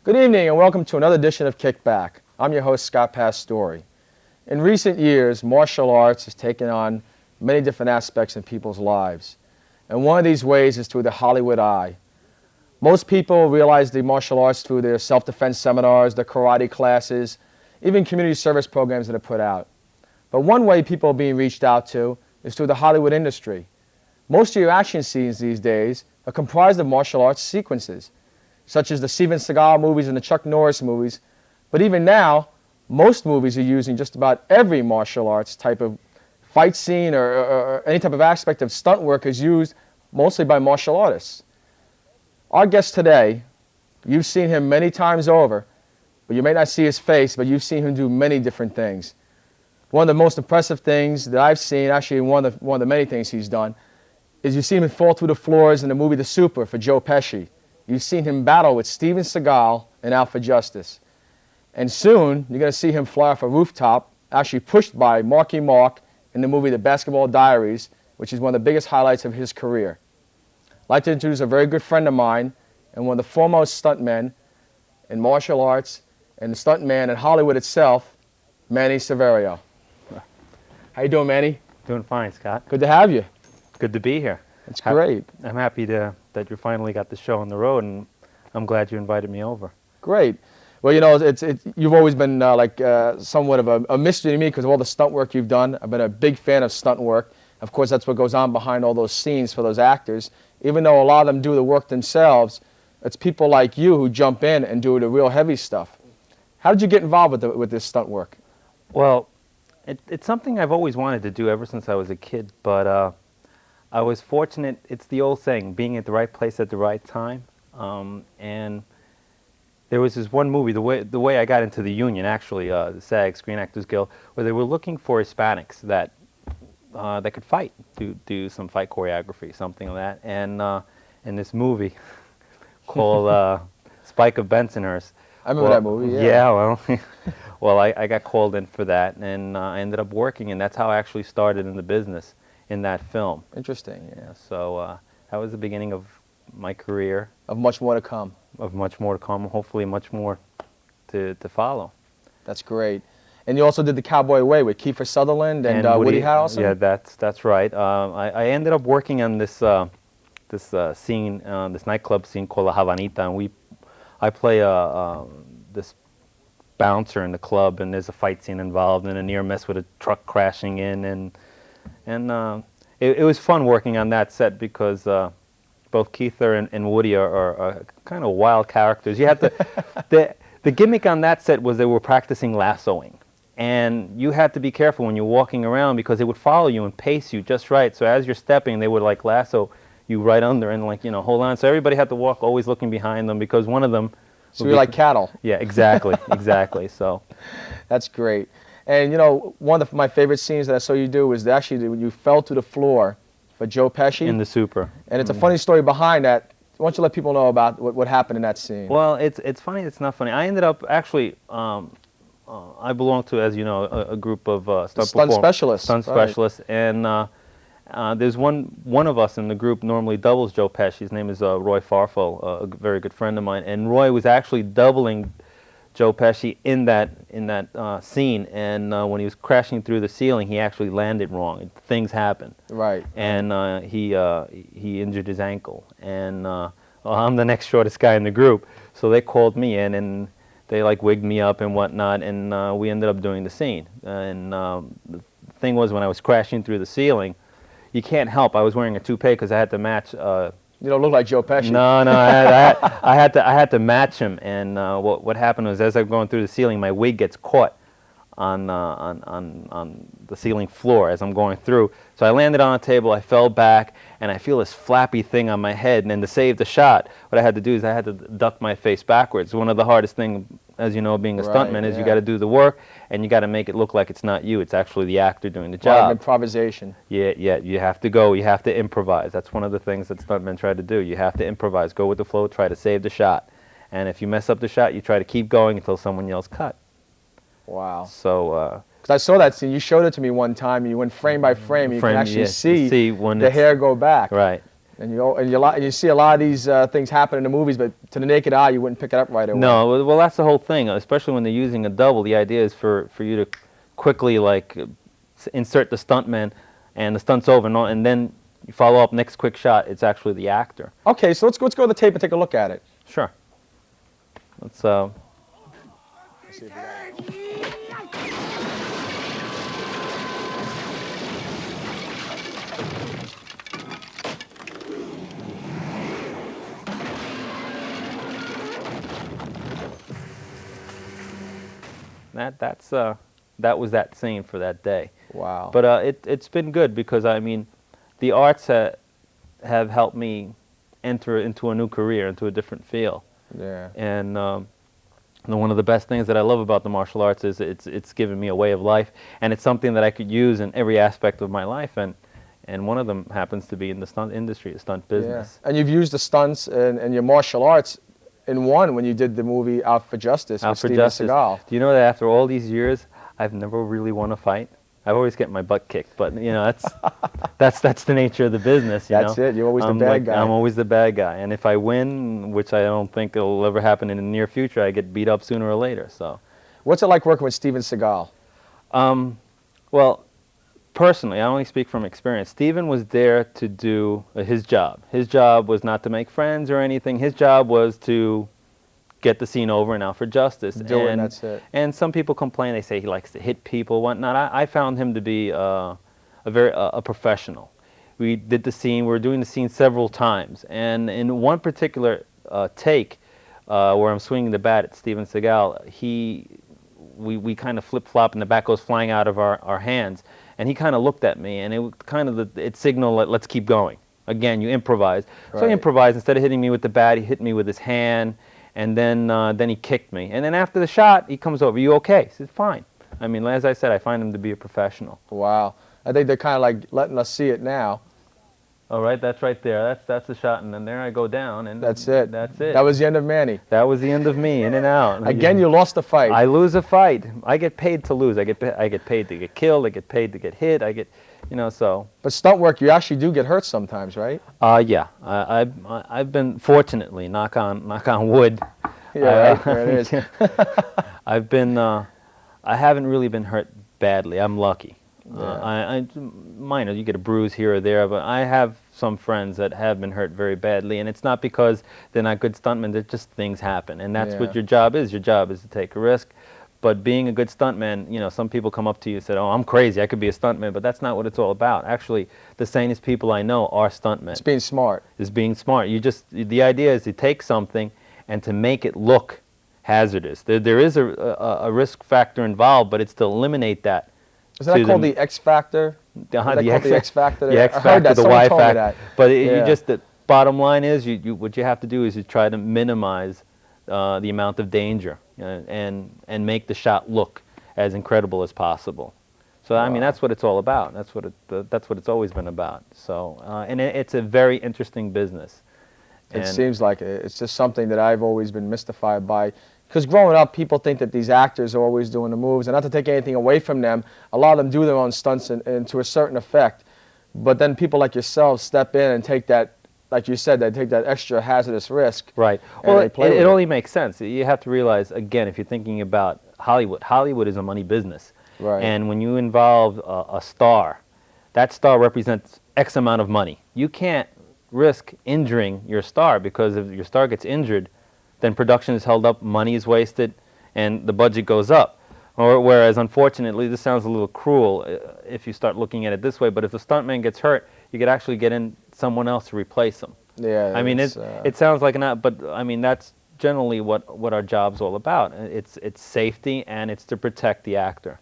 Good evening and welcome to another edition of Kickback. I'm your host, Scott Pastore. In recent years, martial arts has taken on many different aspects in people's lives. And one of these ways is through the Hollywood eye. Most people realize the martial arts through their self-defense seminars, their karate classes, even community service programs that are put out. But one way people are being reached out to is through the Hollywood industry. Most of your action scenes these days are comprised of martial arts sequences, such as the Steven Seagal movies and the Chuck Norris movies. But even now, most movies are using just about every martial arts type of fight scene or any type of aspect of stunt work is used mostly by martial artists. Our guest today, you've seen him many times over, but you may not see his face, but you've seen him do many different things. One of the most impressive things that I've seen, actually one of the many things he's done, is you've seen him fall through the floors in the movie The Super for Joe Pesci. You've seen him battle with Steven Seagal in Out for Justice. And soon, you're going to see him fly off a rooftop, actually pushed by Marky Mark in the movie The Basketball Diaries, which is one of the biggest highlights of his career. I'd like to introduce a very good friend of mine and one of the foremost stuntmen in martial arts and the stuntman in Hollywood itself, Manny Siverio. How you doing, Manny? Doing fine, Scott. Good to have you. Good to be here. It's great. I'm happy that you finally got the show on the road, and I'm glad you invited me over. Great. Well, you know, you've always been somewhat of a mystery to me because of all the stunt work you've done. I've been a big fan of stunt work. Of course, that's what goes on behind all those scenes for those actors. Even though a lot of them do the work themselves, it's people like you who jump in and do the real heavy stuff. How did you get involved with this stunt work? Well, it's something I've always wanted to do ever since I was a kid, but I was fortunate. It's the old saying, being at the right place at the right time. And there was this one movie, the way I got into the union, actually, the SAG, Screen Actors Guild, where they were looking for Hispanics that could fight, do some fight choreography, something like that. And in this movie called Spike of Bensonhurst. I remember that movie, yeah. Yeah, well, I got called in for that, and I ended up working, and that's how I actually started in the business in that film. Interesting, yeah. So that was the beginning of my career. Of much more to come. Of much more to come, hopefully much more to follow. That's great. And you also did The Cowboy Way with Kiefer Sutherland and Woody Harrelson? Yeah, that's right. I ended up working on this scene, this nightclub scene called La Havanita, and I play this bouncer in the club, and there's a fight scene involved and a near miss with a truck crashing in, and it was fun working on that set because both Kiefer and Woody are kind of wild characters. You have to the gimmick on that set was they were practicing lassoing, and you had to be careful when you're walking around because they would follow you and pace you just right. So as you're stepping, they would like lasso you right under and hold on. So everybody had to walk always looking behind them because one of them. So you're like cattle. Yeah, exactly, exactly. So that's great. And one of my favorite scenes that I saw you do was actually when you fell to the floor for Joe Pesci. In The Super. And it's a funny story behind that. Why don't you let people know about what happened in that scene? Well, it's funny, it's not funny. I ended up actually, I belong to, as you know, a group of stunt specialists. Stunt specialists, and there's one of us in the group normally doubles Joe Pesci. His name is Roy Farfel, a very good friend of mine, and Roy was actually doubling Joe Pesci in that scene, and when he was crashing through the ceiling, he actually landed wrong. Things happen. Right. And he injured his ankle, and I'm the next shortest guy in the group, so they called me in, and they wigged me up and whatnot, and we ended up doing the scene. And the thing was, when I was crashing through the ceiling, you can't help. I was wearing a toupee because I had to match. You don't look like Joe Pesci. No, I had to match him. And what happened was, as I'm going through the ceiling, my wig gets caught on the ceiling floor as I'm going through. So I landed on a table. I fell back, and I feel this flappy thing on my head. And then to save the shot, what I had to do is I had to duck my face backwards. One of the hardest things, as you know, being a stuntman, is you got to do the work, and you got to make it look like it's not you. It's actually the actor doing the job. A lot of improvisation. Yeah. You have to go. You have to improvise. That's one of the things that stuntmen try to do. You have to improvise. Go with the flow. Try to save the shot. And if you mess up the shot, you try to keep going until someone yells cut. Wow. So. Because I saw that scene. You showed it to me one time. You went frame by frame. You can actually see when the hair go back. Right. And you see a lot of these things happen in the movies, but to the naked eye, you wouldn't pick it up right away. No, well, that's the whole thing. Especially when they're using a double, the idea is for you to quickly like insert the stuntman, and the stunt's over, and then you follow up next quick shot. It's actually the actor. Okay, so let's go to the tape and take a look at it. Sure. Let's see if we got it. That was that scene for that day. Wow. But it's been good because I mean, the arts have helped me enter into a new career, into a different field. Yeah. And one of the best things that I love about the martial arts is it's given me a way of life, and it's something that I could use in every aspect of my life. And one of them happens to be in the stunt industry, the stunt business. Yeah. And you've used the stunts and your martial arts in one when you did the movie Out for Justice with Steven Seagal. Do you know that after all these years, I've never really won a fight? I always get my butt kicked, but you know that's the nature of the business. That's it. You're always the bad guy. I'm always the bad guy, and if I win, which I don't think it'll ever happen in the near future, I get beat up sooner or later. So, what's it like working with Steven Seagal? Well, personally, I only speak from experience. Steven was there to do his job. His job was not to make friends or anything. His job was to get the scene over and out for justice. And that's it. And some people complain. They say he likes to hit people, whatnot. I found him to be a professional. We did the scene. We were doing the scene several times. And in one particular take, where I'm swinging the bat at Steven Seagal, we kind of flip-flop and the bat goes flying out of our hands. And he kind of looked at me, and it signaled, let's keep going. Again, you improvise. Right. So he improvised. Instead of hitting me with the bat, he hit me with his hand, and then he kicked me. And then after the shot, he comes over. You okay? He said, fine. I mean, as I said, I find him to be a professional. Wow. I think they're kind of like letting us see it now. All right, that's right there. That's the shot, and then there I go down, and that's it. That's it. That was the end of Manny. That was the end of me, in and out. Again, you lost the fight. I lose a fight. I get paid to lose. I get paid to get killed. I get paid to get hit. So. But stunt work, you actually do get hurt sometimes, right? Yeah. I've been fortunately, knock on wood. Yeah, right, there it is. I haven't really been hurt badly. I'm lucky. Yeah. Minor, you get a bruise here or there, but I have some friends that have been hurt very badly, and it's not because they're not good stuntmen. They're just things happen, and that's what your job is. Your job is to take a risk. But being a good stuntman, some people come up to you and say, "Oh, I'm crazy. I could be a stuntman," but that's not what it's all about. Actually, the sanest people I know are stuntmen. It's being smart. It's being smart. The idea is to take something and to make it look hazardous. There is a risk factor involved, but it's to eliminate that. Is that called the X factor? The X factor. The X factor, the Y factor. But the bottom line is, what you have to do is you try to minimize the amount of danger and make the shot look as incredible as possible. So I mean, that's what it's all about. That's what it's always been about. So and it's a very interesting business. It seems like it. It's just something that I've always been mystified by. Because growing up, people think that these actors are always doing the moves, and not to take anything away from them, a lot of them do their own stunts and to a certain effect. But then people like yourselves step in and take that, like you said, they take that extra hazardous risk. Right. Well, it only makes sense. You have to realize, again, if you're thinking about Hollywood is a money business. Right. And when you involve a star, that star represents X amount of money. You can't risk injuring your star, because if your star gets injured, then production is held up, money is wasted, and the budget goes up. Whereas, unfortunately, this sounds a little cruel if you start looking at it this way, but if the stuntman gets hurt, you could actually get in someone else to replace him. Yeah. I mean, it sounds like but I mean, that's generally what our job's all about. It's safety, and it's to protect the actor.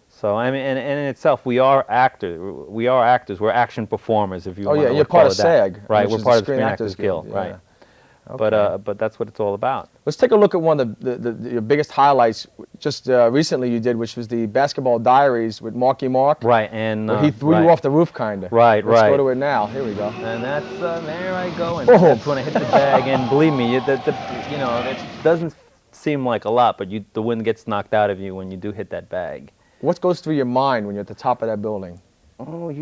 So I mean, and in itself, we are actors. We're action performers, if you want to call it that. You're part of SAG. Right, we're part of the Screen Actors Guild. Yeah. Right. Okay. But that's what it's all about. Let's take a look at one of your biggest highlights just recently you did, which was the Basketball Diaries with Marky Mark. Right, and he threw you off the roof, kind of. Right, Let's go to it now. Here we go. And that's there I go, and that's when I hit the bag. And believe me, it doesn't seem like a lot, but the wind gets knocked out of you when you do hit that bag. What goes through your mind when you're at the top of that building? Oh,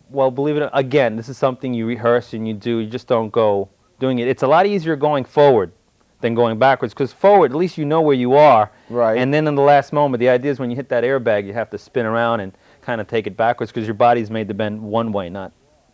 well, believe it, again, this is something you rehearse and you do. You just don't go doing it. It's a lot easier going forward than going backwards, because forward, at least you know where you are. Right. And then in the last moment, the idea is when you hit that airbag, you have to spin around and kind of take it backwards, because your body's made to bend one way, not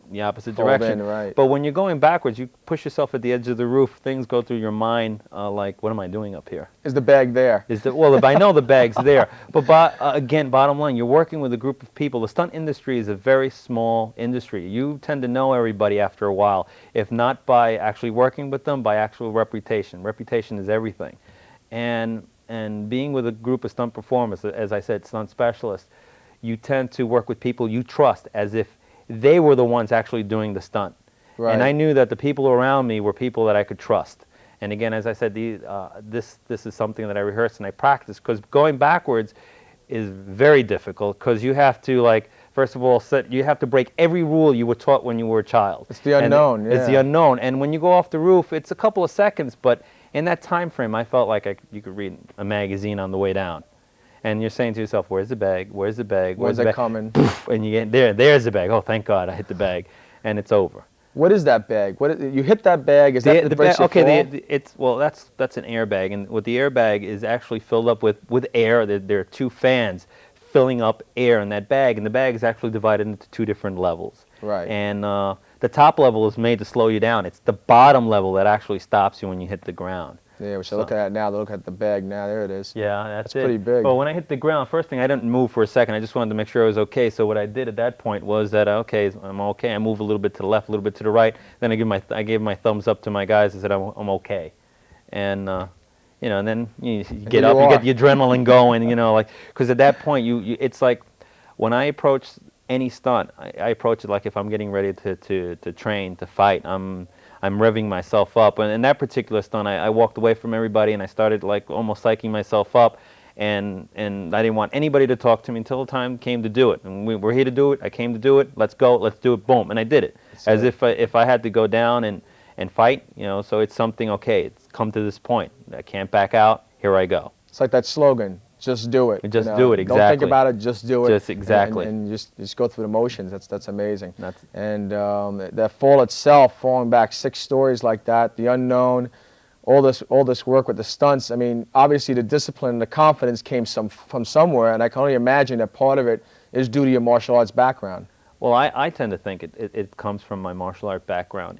the opposite Fold direction. in, right. But when you're going backwards, you push yourself at the edge of the roof. Things go through your mind like, what am I doing up here? Is the bag there? Well, I know the bag's there, but again, bottom line, you're working with a group of people. The stunt industry is a very small industry. You tend to know everybody after a while, if not by actually working with them, by actual reputation. Reputation is everything. And being with a group of stunt performers, as I said, stunt specialists, you tend to work with people you trust as if they were the ones actually doing the stunt. Right. And I knew that the people around me were people that I could trust. And again, as I said, this is something that I rehearse and I practice, because going backwards is very difficult, because you have to, like, first of all, you have to break every rule you were taught when you were a child. It's the unknown. And it's the unknown. And when you go off the roof, it's a couple of seconds, but in that time frame, I felt like you could read a magazine on the way down. And you're saying to yourself, where's the bag? Where's the bag? Where's it coming? And you get there's the bag. Oh, thank God, I hit the bag, and it's over. What is that bag? You hit that bag? Is that the breaks bag? your Okay, fall? that's an airbag, and what the airbag is actually filled up with air. There are two fans filling up air in that bag, and the bag is actually divided into two different levels. Right. And the top level is made to slow you down. It's the bottom level that actually stops you when you hit the ground. Yeah, we should look at it now. Look at the bag now. There it is. Yeah, that's it. Pretty big. Well, when I hit the ground, first thing, I didn't move for a second. I just wanted to make sure I was okay. So what I did at that point was that, okay, I'm okay. I moved a little bit to the left, a little bit to the right. Then I gave my thumbs up to my guys and said, I'm okay. And, and then you get up, you get the adrenaline going, like, because at that point, it's like when I approach any stunt, I approach it like if I'm getting ready to train, to fight. I'm revving myself up, and in that particular stunt, I walked away from everybody, and I started like almost psyching myself up, and I didn't want anybody to talk to me until the time came to do it. And we're here to do it. I came to do it. Let's go. Let's do it. Boom, and I did it. As if I had to go down and fight, So it's something. Okay, it's come to this point. I can't back out. Here I go. It's like that slogan. Just do it. Just do it. Exactly. Don't think about it. Just do it. Just exactly. And just go through the motions. That's amazing. And that fall itself, falling back 6 stories like that, the unknown, all this work with the stunts. I mean, obviously the discipline and the confidence came from somewhere, and I can only imagine that part of it is due to your martial arts background. Well, I tend to think it comes from my martial art background.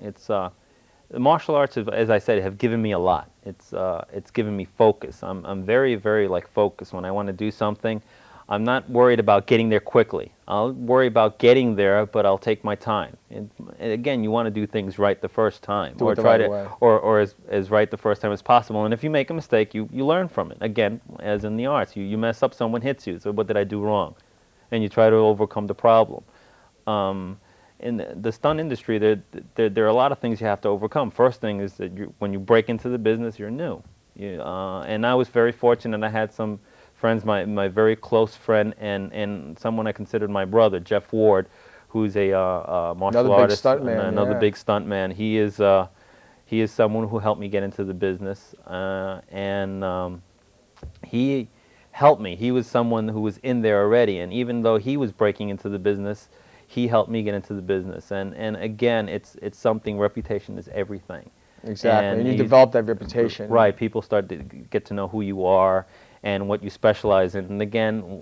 The martial arts, as I said, have given me a lot. It's given me focus. I'm very, very focused when I want to do something. I'm not worried about getting there quickly. I'll worry about getting there, but I'll take my time. And again, you want to do things right the first time, or try to, or as right the first time as possible. And if you make a mistake, you learn from it. Again, as in the arts, you mess up, someone hits you. So what did I do wrong? And you try to overcome the problem. In the stunt industry, there are a lot of things you have to overcome. First thing is that when you break into the business, you're new. And I was very fortunate. I had some friends, my very close friend and someone I considered my brother, Jeff Ward, who's a martial artist, another big stunt man. He is someone who helped me get into the business, and he helped me. He was someone who was in there already, and even though he was breaking into the business, he helped me get into the business. And again, it's something. Reputation is everything. Exactly, and you develop that reputation. Right, people start to get to know who you are and what you specialize in. And again,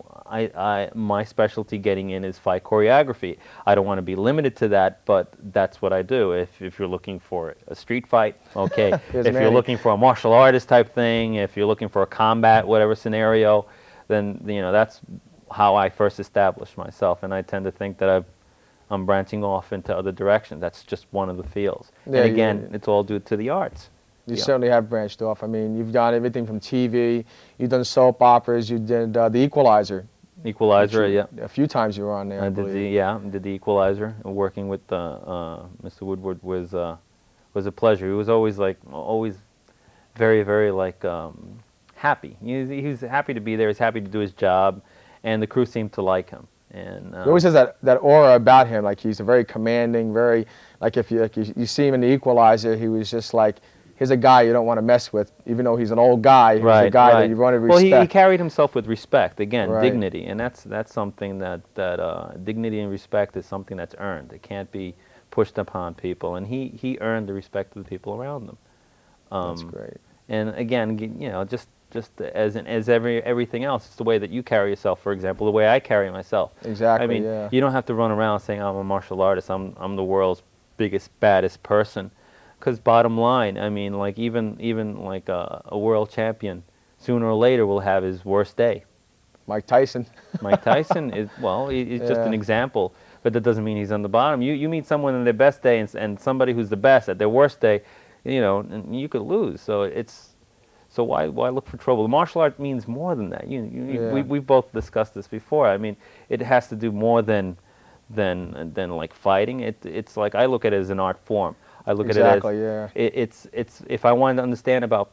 my specialty getting in is fight choreography. I don't want to be limited to that, but that's what I do. If you're looking for a street fight, okay. If you're looking for a martial artist type thing, if you're looking for a combat, whatever scenario, then that's how I first established myself. And I tend to think that I'm branching off into other directions. That's just one of the fields. Yeah, and again, it's all due to the arts. You certainly have branched off. I mean, you've done everything from TV, you've done soap operas, you did The Equalizer. Equalizer, yeah. A few times you were on there, I believe. I did The Equalizer. Working with Mr. Woodward was a pleasure. He was always very, very happy. He was happy to be there. He's happy to do his job, and the crew seemed to like him. And he always has that aura about him, like he's a very commanding, very if you see him in The Equalizer, he was just here's a guy you don't want to mess with, even though he's an old guy. He's a Right, guy that right. you want to Well, respect. he carried himself with respect. Again, Right. dignity, and that's something that dignity and respect is something that's earned. It can't be pushed upon people, and he earned the respect of the people around him. That's great. And again, you know, just as everything else, it's the way that you carry yourself. For example, the way I carry myself. Exactly. I mean, yeah. you don't have to run around saying I'm a martial artist. I'm the world's biggest, baddest person. Because bottom line, I mean, like even like a world champion, sooner or later will have his worst day. Mike Tyson. Mike Tyson is, well, he's just an Yeah. example, but that doesn't mean he's on the bottom. You meet someone on their best day and somebody who's the best at their worst day, you know, and you could lose. So why look for trouble? Martial art means more than that. Yeah. We've both discussed this before. I mean, it has to do more than like fighting. It's like, I look at it as an art form. I look Exactly, at it yeah. as it's if I wanted to understand about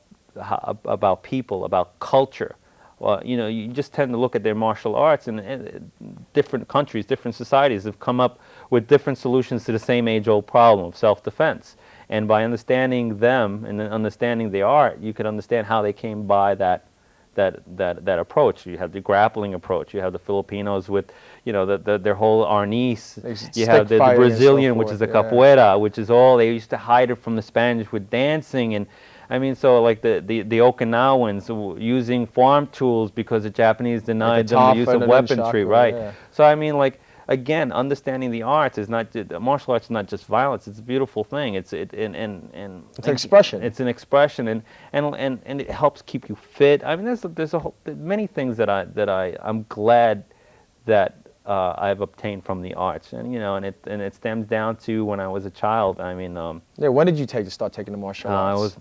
people, about culture. Well, you know, you just tend to look at their martial arts, and different countries, different societies have come up with different solutions to the same age-old problem of self-defense. And by understanding them and then understanding the art, you could understand how they came by that approach. You have the grappling approach. You have the Filipinos with, you know, their whole arnis. You have the Brazilian, which is the capoeira, which is all, they used to hide it from the Spanish with dancing. And I mean, so like the Okinawans using farm tools because the Japanese denied them the use of weaponry, right? Yeah. So I mean, like, again, understanding the arts is not martial arts is not just violence. It's a beautiful thing. It's an expression. It's an expression, and it helps keep you fit. I mean, there's many things that I'm glad that I've obtained from the arts, and you know, and it stems down to when I was a child. I mean, Yeah. When did you start taking the martial arts? I was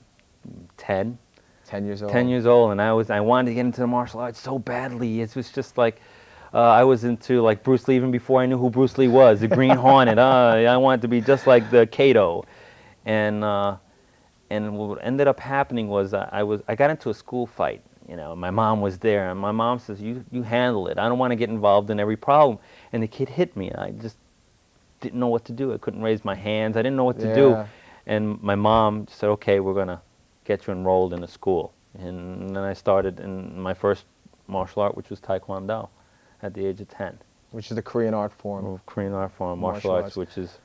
10. 10 years old. 10 years old, and I wanted to get into the martial arts so badly. It was just like, I was into like Bruce Lee even before I knew who Bruce Lee was, the Green Hornet. I wanted to be just like the Kato. And what ended up happening was I got into a school fight. You know, my mom was there, and my mom says, you handle it. I don't want to get involved in every problem. And the kid hit me. I just didn't know what to do. I couldn't raise my hands. I didn't know what to do. And my mom said, okay, we're going to get you enrolled in a school. And then I started in my first martial art, which was Taekwondo, at the age of 10. Which is the Korean art form. Korean art form, martial arts, which is...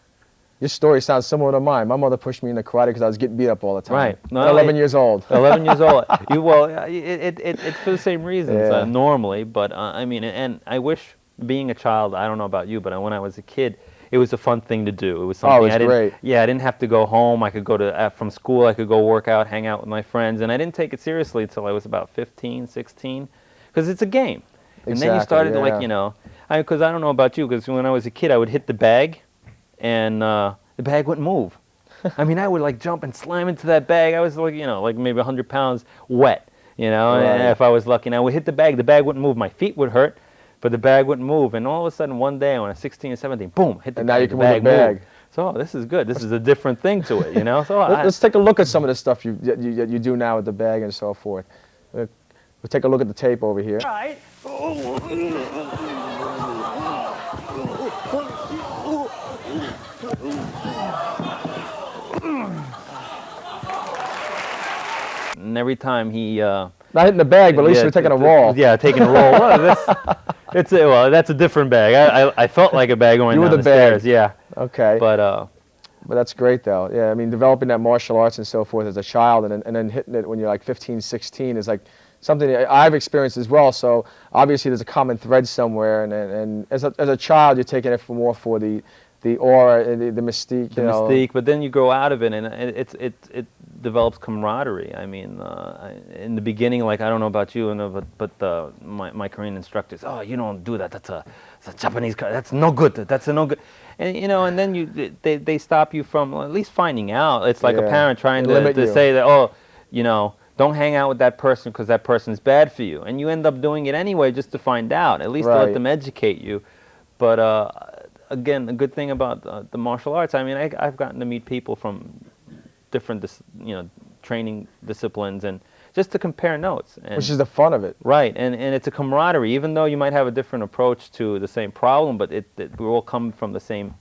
Your story sounds similar to mine. My mother pushed me into karate because I was getting beat up all the time. Right. No, 11 years old. 11 years old. It's for the same reasons, Yeah. normally, but I mean, and I wish, being a child, I don't know about you, but when I was a kid, it was a fun thing to do. It was something it was great. Yeah, I didn't have to go home. I could go to from school. I could go work out, hang out with my friends, and I didn't take it seriously until I was about 15, 16, because it's a game. And then you started to, like, you know, because I don't know about you, because when I was a kid, I would hit the bag, and the bag wouldn't move. I mean, I would like jump and slam into that bag. I was like, you know, like maybe 100 pounds wet, you know, and if I was lucky. And I would hit the bag wouldn't move. My feet would hurt, but the bag wouldn't move. And all of a sudden, one day when I was 16 or 17, boom, hit the bag. And now you can move the bag. Moved. So this is good. This is a different thing to it, you know. So let's take a look at some of the stuff you do now with the bag and so forth. We'll take a look at the tape over here. Right. And every time he... Not hitting the bag, but at least you're taking a roll. Yeah, taking a roll. Well, that's a different bag. I felt like a bag going down the stairs. Yeah. Okay. But that's great, though. Yeah, I mean, developing that martial arts and so forth as a child, and then hitting it when you're like 15, 16 is like something that I've experienced as well. So obviously there's a common thread somewhere, and as a child, you're taking it more for the aura, the mystique. The mystique, but then you grow out of it, and it develops camaraderie. I mean, in the beginning, like, I don't know about you, but my Korean instructors, oh, you don't do that. That's a Japanese. That's no good. That's a no good. And you know, and then they stop you from at least finding out. It's like a parent trying to say that, oh, you know, don't hang out with that person because that person's bad for you, and you end up doing it anyway just to find out. At least to let them educate you. But again, the good thing about the martial arts, I mean, I've gotten to meet people from different, training disciplines, and just to compare notes. And, which is the fun of it. Right, and it's a camaraderie. Even though you might have a different approach to the same problem, but we all come from the same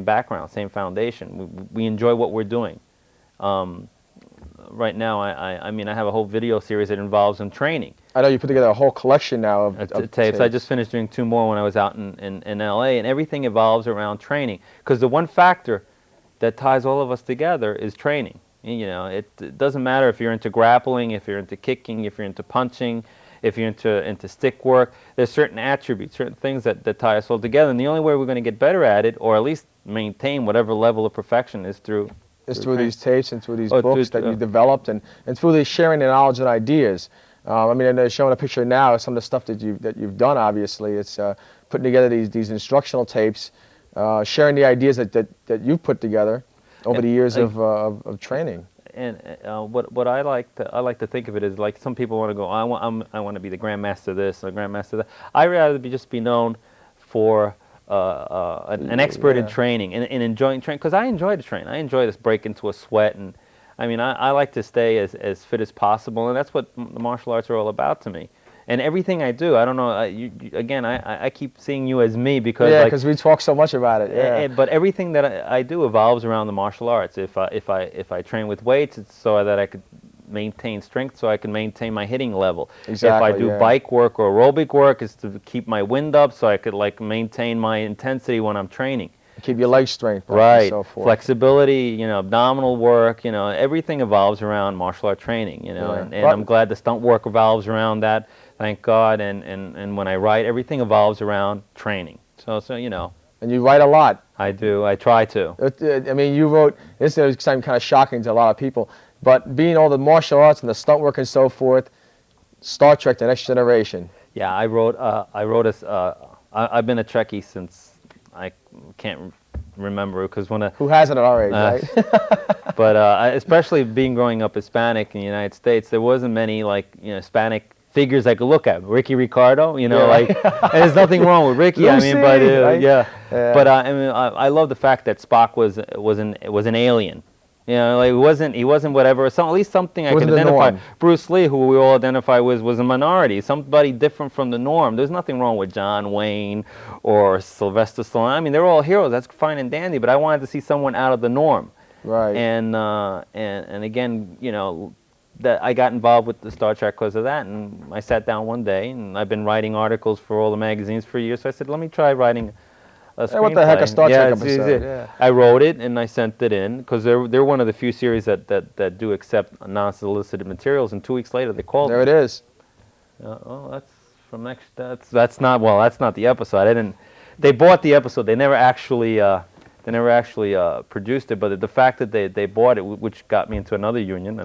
background, same foundation. We enjoy what we're doing. right now, I mean, I have a whole video series that involves in training. I know you put together a whole collection now of Tapes. tapes. I just finished doing 2 more when I was out in LA, and everything evolves around training. Because the one factor that ties all of us together is training. You know, it doesn't matter if you're into grappling, if you're into kicking, if you're into punching, if you're into stick work. There's certain attributes, certain things that tie us all together, and the only way we're going to get better at it, or at least maintain whatever level of perfection, is through these tapes and through these books that you developed, and through the sharing the knowledge and ideas. I mean, and showing a picture now of some of the stuff that you've done. Obviously, it's putting together these instructional tapes, sharing the ideas that you've put together over the years of training. And what I like to think of it is, like, some people want to go, I want to be the grandmaster of this or grandmaster of that. I rather just be known for an expert in training and enjoying training, because I enjoy to train. I enjoy this break into a sweat, and I mean, I like to stay as fit as possible, and that's what the martial arts are all about to me. And everything I do, I don't know. Again, I keep seeing you as me because because we talk so much about it. Yeah. But everything that I do evolves around the martial arts. If I train with weights, it's so that I could maintain strength, so I can maintain my hitting level. Exactly, if I do bike work or aerobic work, it's to keep my wind up, so I could, like, maintain my intensity when I'm training. Keep your leg strength up, right, and so forth. Flexibility, you know, abdominal work, you know, everything evolves around martial art training, you know, and I'm glad the stunt work evolves around that, thank God, and when I write, everything evolves around training. So you know. And you write a lot. I do. I try to. I mean, you wrote, this is kind of shocking to a lot of people, but being all the martial arts and the stunt work and so forth, Star Trek: The Next Generation. Yeah, I've been a Trekkie since I can't remember, because when who hasn't at our age, right? But especially growing up Hispanic in the United States, there wasn't many, like, you know, Hispanic figures I could look at. Ricky Ricardo, you know, like, and there's nothing wrong with Ricky. Lucy, I mean, but right? yeah. But I mean, I love the fact that Spock was an alien. You know, like, he wasn't whatever. At least something I could identify. Bruce Lee, who we all identify with, was a minority, somebody different from the norm. There's nothing wrong with John Wayne or Sylvester Stallone. I mean, they're all heroes. That's fine and dandy. But I wanted to see someone out of the norm. Right. And again, you know, that I got involved with the Star Trek because of that. And I sat down one day, and I've been writing articles for all the magazines for years. So I said, let me try writing a screenplay. Hey, what the heck, a Star Trek episode? Yeah. I wrote it, and I sent it in, because they're one of the few series that do accept non-solicited materials. And 2 weeks later, they called me. There it is. Oh, that's from next. That's not the episode. They bought the episode. They never actually produced it. But the fact that they bought it, which got me into another union,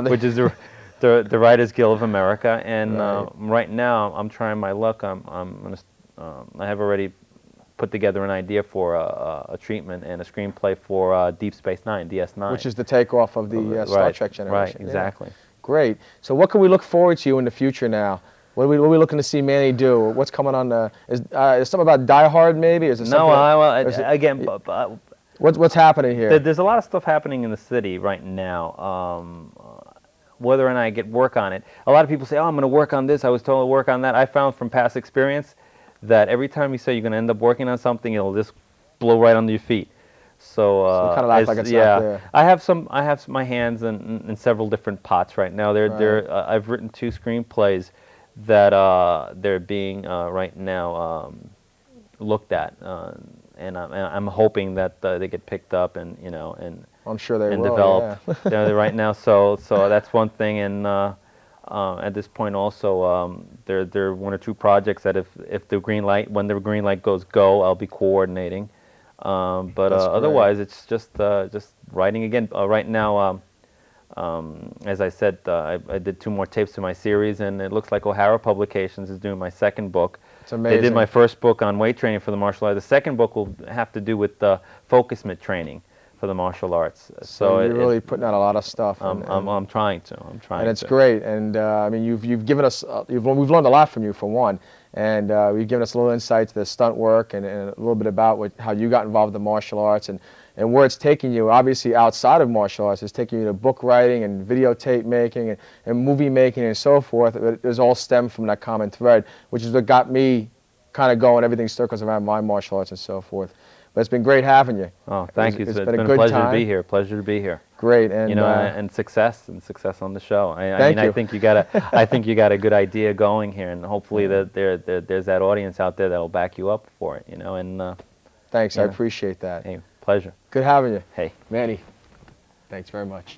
which is the Writers Guild of America. And right now, I'm trying my luck. I have already put together an idea for a treatment and a screenplay for Deep Space Nine, DS9. Which is the takeoff of the Star Trek generation. Right, exactly. Yeah. Great. So what can we look forward to in the future now? What are we looking to see Manny do? What's coming on? Is something about Die Hard maybe? Is it again, what's happening here? There's a lot of stuff happening in the city right now. Whether or not I get work on it, a lot of people say, "Oh, I'm going to work on this. I was told to work on that." I found from past experience that every time you say you're going to end up working on something, it'll just blow right under your feet. So kind of act like it's not there. I have my hands in several different pots right now. I've written 2 screenplays that they're being right now looked at, and I'm hoping that they get picked up, and you know, and I'm sure they will. Developed right now. So that's one thing, and at this point also there are 1 or 2 projects that if the green light, when the green light goes go, I'll be coordinating. But otherwise, it's just writing again. Right now, as I said, I did 2 more tapes to my series, and it looks like O'Hara Publications is doing my 2nd book. It's amazing. They did my 1st book on weight training for the martial arts. The 2nd book will have to do with focusment training for the martial arts. So you're really putting out a lot of stuff. I'm trying to. And it's great. And I mean, you've given us, we've learned a lot from you, for one. And you've given us a little insight to the stunt work, and a little bit about how you got involved in the martial arts, and where it's taking you. Obviously, outside of martial arts, it's taking you to book writing and videotape making and movie making and so forth. It was all stemmed from that common thread, which is what got me kind of going. Everything circles around my martial arts and so forth. But it's been great having you. Oh, thank you. It's It's been a a good pleasure time. to be here. Pleasure to be here. Great, and You know, and success on the show. I Thank mean, you. I think you got a good idea going here, and hopefully that there's that audience out there that'll back you up for it. You know, and thanks. I you know. appreciate that. Hey, pleasure. Good having you. Hey. Manny, thanks very much.